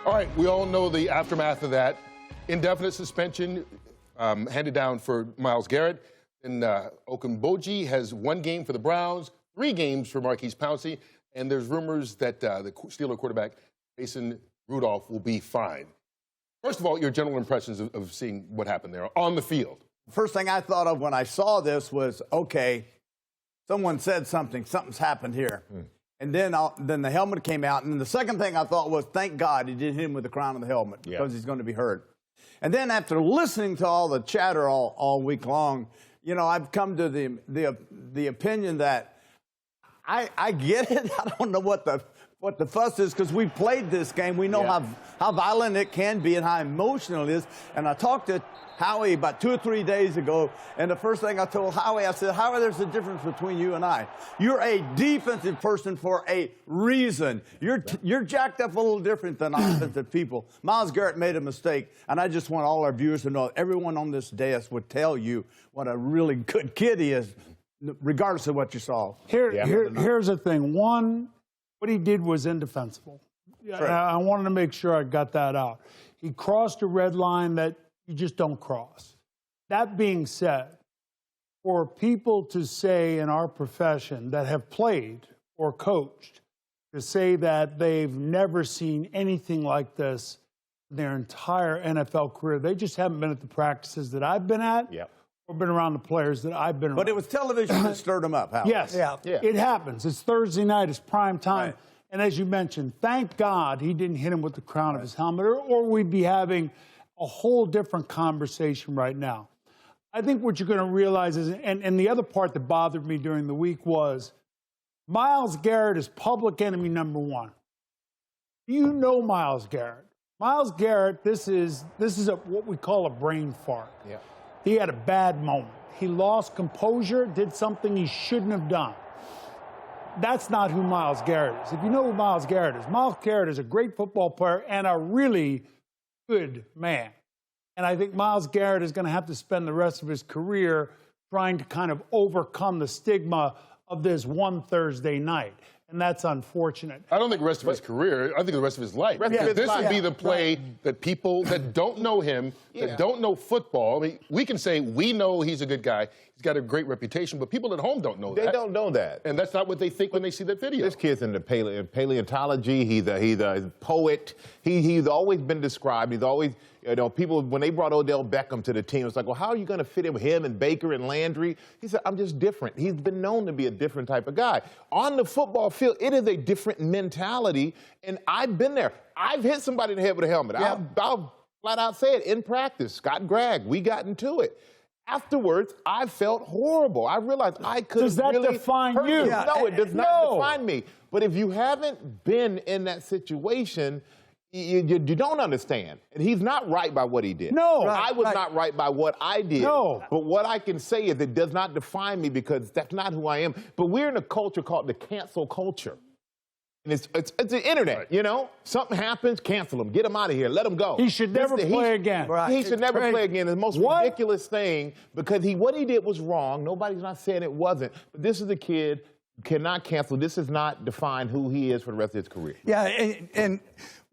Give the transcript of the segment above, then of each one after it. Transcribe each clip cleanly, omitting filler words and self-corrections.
All right, we all know the aftermath of that. Indefinite suspension handed down for Myles Garrett. And Okunboji has 1 game for the Browns, 3 games for Marquise Pouncey. And there's rumors that the Steeler quarterback, Mason Rudolph, will be fine. First of all, your general impressions of seeing what happened there on the field. First thing I thought of when I saw this was, okay, someone said something's happened here. And then the helmet came out. And the second thing I thought was, thank God he didn't hit him with the crown of the helmet because he's going to be hurt. And then after listening to all the chatter all week long, you know, I've come to the opinion that I get it. I don't know what the fuss is because we've played this game. We know how violent it can be and how emotional it is. And I talked to Howie about 2 or 3 days ago, and the first thing I told Howie, I said, Howie, there's a difference between you and I. You're a defensive person for a reason. You're jacked up a little different than offensive people. Myles Garrett made a mistake, and I just want all our viewers to know everyone on this dais would tell you what a really good kid he is, regardless of what you saw. Here's the thing. One, what he did was indefensible. I wanted to make sure I got that out. He crossed a red line that you just don't cross. That being said, for people to say in our profession that have played or coached, to say that they've never seen anything like this in their entire NFL career, they just haven't been at the practices that I've been at or been around the players that I've been around. But it was television that stirred them up, Howard. Yes, it happens. It's Thursday night. It's prime time. Right. And as you mentioned, thank God he didn't hit him with the crown of his helmet, or we'd be having a whole different conversation right now. I think what you're going to realize is, and the other part that bothered me during the week was, Myles Garrett is public enemy number 1. You know Myles Garrett. Myles Garrett, this is what we call a brain fart. He had a bad moment. He lost composure, did something he shouldn't have done. That's not who Myles Garrett is. If you know who Myles Garrett is a great football player and a really good man. And I think Myles Garrett is going to have to spend the rest of his career trying to kind of overcome the stigma of this one Thursday night. And that's unfortunate. I don't think the rest of his career. I think the rest of his life. This would be the play that people that don't know him, that don't know football, I mean, we can say we know he's a good guy. He's got a great reputation, but people at home don't know that. They don't know that. And that's not what they think when they see that video. This kid's into paleontology. He's a poet. He's always been described. He's always, you know, people, when they brought Odell Beckham to the team, it's like, well, how are you going to fit in with him and Baker and Landry? He said, I'm just different. He's been known to be a different type of guy. On the football field, it is a different mentality, and I've been there. I've hit somebody in the head with a helmet. I'll flat out say it in practice. Scott Gregg, we got into it. Afterwards, I felt horrible. I realized I couldn't Does that really define you? No, it does not define me. But if you haven't been in that situation, you don't understand. And he's not right by what he did. No. I was not right by what I did. No. But what I can say is it does not define me because that's not who I am. But we're in a culture called the cancel culture. And it's the internet, you know? Something happens, cancel him. Get him out of here. Let him go. He should never play again. He should never play again. It's the most ridiculous thing because what he did was wrong. Nobody's not saying it wasn't. But this is a kid who cannot cancel. This does not define who he is for the rest of his career. Yeah, and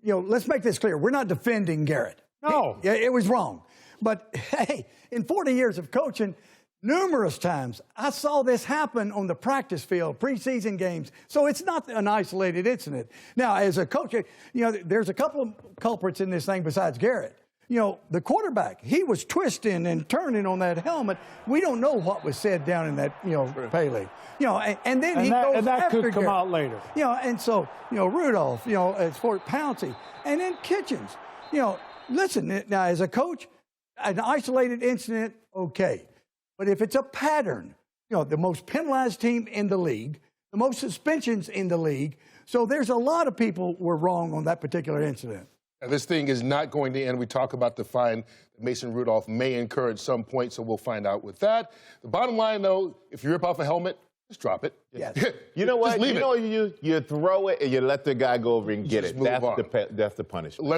you know, let's make this clear. We're not defending Garrett. No. It was wrong. But, hey, in 40 years of coaching, numerous times I saw this happen on the practice field, preseason games. So it's not an isolated incident. Now, as a coach, you know, there's a couple of culprits in this thing besides Garrett. You know, the quarterback, he was twisting and turning on that helmet. We don't know what was said down in that, you know, Pele. You know, and then he goes and that after could come Garrett. out later. You know, and so, you know, Rudolph, you know, as for Pouncey, and then Kitchens. You know, listen, now as a coach, an isolated incident, okay. But if it's a pattern, you know, the most penalized team in the league, the most suspensions in the league, so there's a lot of people were wrong on that particular incident. Now, this thing is not going to end. We talk about the fine that Mason Rudolph may incur at some point, so we'll find out with that. The bottom line, though, if you rip off a helmet, just drop it. Yes. You know what? Just leave you know, you throw it and you let the guy go over and get it. That's That's the punishment.